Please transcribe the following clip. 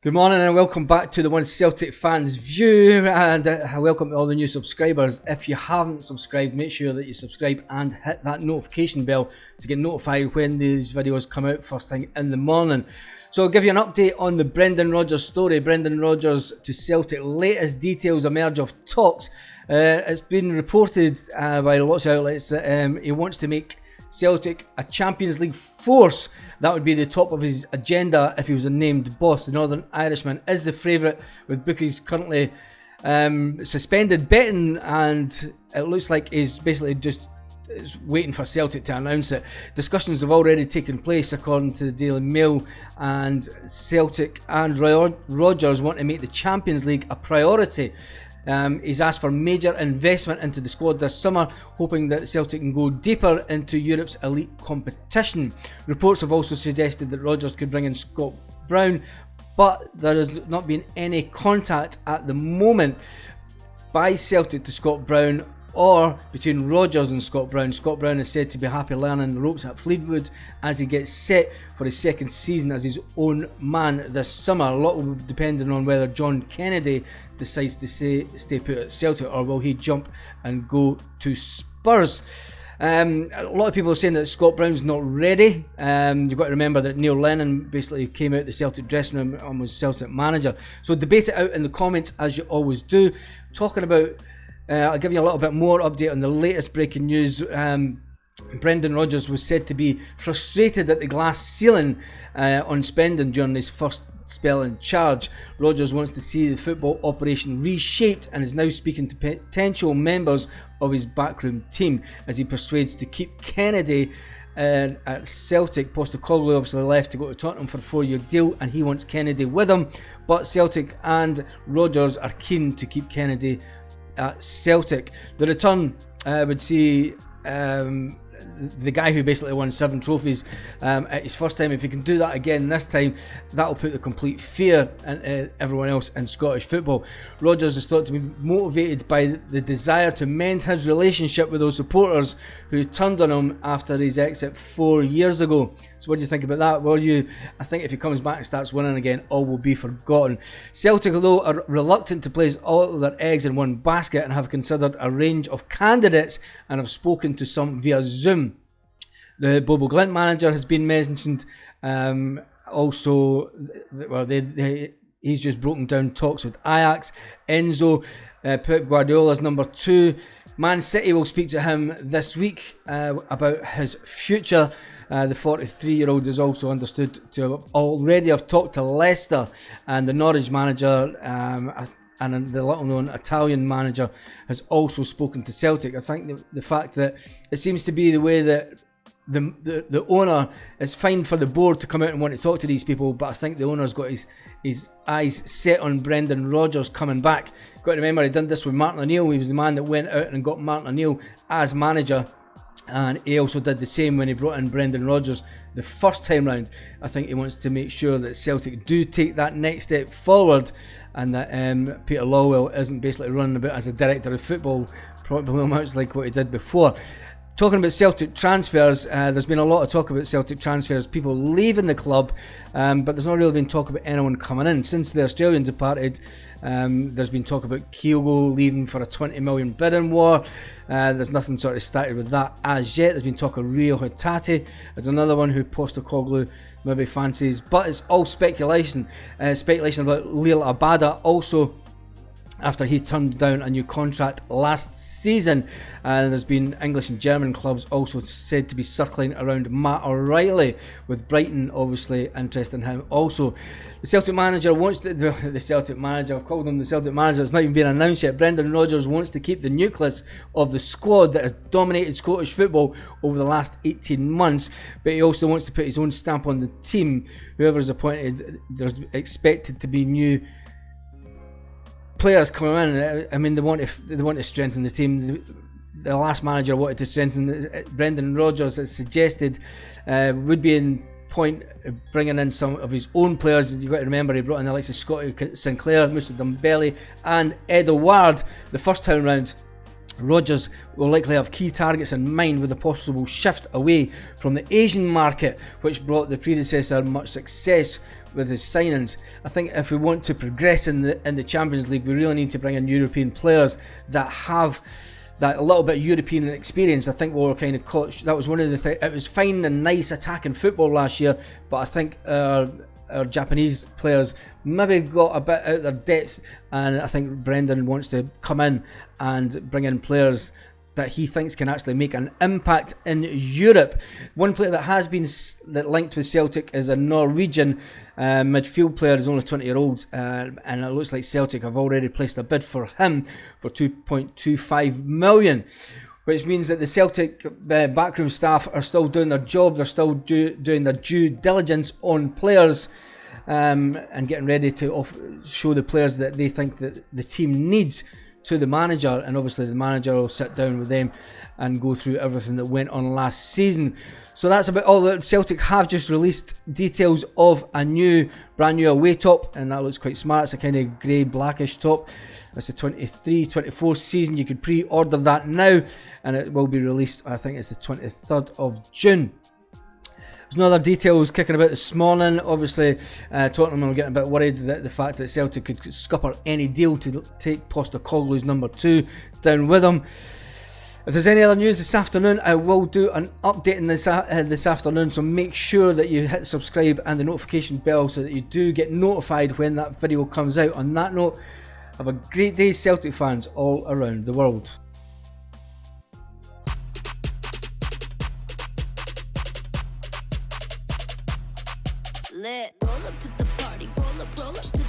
Good morning and welcome back to the One Celtic Fans View, and welcome to all the new subscribers. If you haven't subscribed, make sure that you subscribe and hit that notification bell to get notified when these videos come out first thing in the morning. So I'll give you an update on the Brendan Rodgers story. Brendan Rodgers to Celtic, latest details emerge of talks. It's been reported by lots of outlets that he wants to make Celtic a Champions League force. That would be the top of his agenda if he was a named boss. The Northern Irishman is the favourite, with bookies currently suspended betting, and it looks like he's basically just waiting for Celtic to announce it. Discussions have already taken place according to the Daily Mail, and Celtic and Rodgers want to make the Champions League a priority. He's asked for major investment into the squad this summer, hoping that Celtic can go deeper into Europe's elite competition. Reports have also suggested that Rodgers could bring in Scott Brown, but there has not been any contact at the moment by Celtic to Scott Brown or between Rodgers and Scott Brown. Scott Brown is said to be happy learning the ropes at Fleetwood as he gets set for his second season as his own man this summer. A lot will be depending on whether John Kennedy decides to stay put at Celtic, or will he jump and go to Spurs. A lot of people are saying that Scott Brown's not ready. You've got to remember that Neil Lennon basically came out the Celtic dressing room and was Celtic manager. So debate it out in the comments as you always do. Talking about I'll give you a little bit more update on the latest breaking news. Brendan Rodgers was said to be frustrated at the glass ceiling on spending during his first spell in charge. Rodgers wants to see the football operation reshaped and is now speaking to potential members of his backroom team as he persuades to keep Kennedy at Celtic. Postecoglou obviously left to go to Tottenham for a 4-year deal, and he wants Kennedy with him, but Celtic and Rodgers are keen to keep Kennedy at Celtic. The return would see the guy who basically won 7 trophies at his first time. If he can do that again this time, that'll put the complete fear into everyone else in Scottish football. Rodgers is thought to be motivated by the desire to mend his relationship with those supporters who turned on him after his exit 4 years ago. So what do you think about that? Well, I think if he comes back and starts winning again, all will be forgotten. Celtic, although, are reluctant to place all of their eggs in one basket and have considered a range of candidates and have spoken to some via Zoom. The Bobo Glint manager has been mentioned. Also, well, he's just broken down talks with Ajax. Enzo, Pep Guardiola's number 2. Man City will speak to him this week about his future. The 43-year-old is also understood to already have talked to Leicester, and the Norwich manager and the little-known Italian manager has also spoken to Celtic. I think the fact that it seems to be the way that the owner, is fine for the board to come out and want to talk to these people, but I think the owner's got his eyes set on Brendan Rodgers coming back. You've got to remember, he did this with Martin O'Neill. He was the man that went out and got Martin O'Neill as manager, and he also did the same when he brought in Brendan Rodgers the first time round. I think he wants to make sure that Celtic do take that next step forward, and that Peter Lawwell isn't basically running about as a director of football, probably much like what he did before. Talking about Celtic transfers, there's been a lot of talk about Celtic transfers, people leaving the club, but there's not really been talk about anyone coming in. Since the Australians departed, there's been talk about Kyogo leaving for a 20 million bidding war. There's nothing sort of started with that as yet. There's been talk of Rio Hatate. There's another one who Postecoglou maybe fancies, but it's all speculation. Speculation about Lil Abada also, after he turned down a new contract last season. There's been English and German clubs also said to be circling around Matt O'Reilly, with Brighton obviously interested in him also. The Celtic manager wants to, the Celtic manager, I've called him the Celtic manager, it's not even been announced yet. Brendan Rodgers wants to keep the nucleus of the squad that has dominated Scottish football over the last 18 months, but he also wants to put his own stamp on the team. Whoever's appointed, there's expected to be new players coming in. I mean, they want to strengthen the team. The last manager wanted to strengthen. Brendan Rodgers has suggested would be in point of bringing in some of his own players. You've got to remember, he brought in the likes of Scotty Sinclair, Moussa Dembele and Ed O'Ward the first time round. Rodgers will likely have key targets in mind, with a possible shift away from the Asian market, which brought the predecessor much success with his signings. I think if we want to progress in the Champions League, we really need to bring in European players that have that a little bit of European experience. I think we were kind of caught. That was one of the things. It was fine and nice attacking football last year, but I think our Japanese players maybe got a bit out of their depth, and I think Brendan wants to come in and bring in players that he thinks can actually make an impact in Europe. One player that has been linked with Celtic is a Norwegian midfield player. He's only 20-year-old, and it looks like Celtic have already placed a bid for him for 2.25 million, which means that the Celtic backroom staff are still doing their job. They're still doing their due diligence on players, and getting ready to show the players that they think that the team needs to the manager, and obviously the manager will sit down with them and go through everything that went on last season. So that's about all that. Celtic have just released details of a brand new away top, and that looks quite smart. It's a kind of grey blackish top. It's the 23-24 season. You can pre-order that now, and it will be released, I think it's the 23rd of June. There's no other details kicking about this morning. Obviously, Tottenham are getting a bit worried that the fact that Celtic could scupper any deal to take Postecoglou's number 2 down with them. If there's any other news this afternoon, I will do an update in this afternoon, so make sure that you hit subscribe and the notification bell so that you do get notified when that video comes out. On that note, have a great day, Celtic fans all around the world. Lit. Roll up to the party, roll up to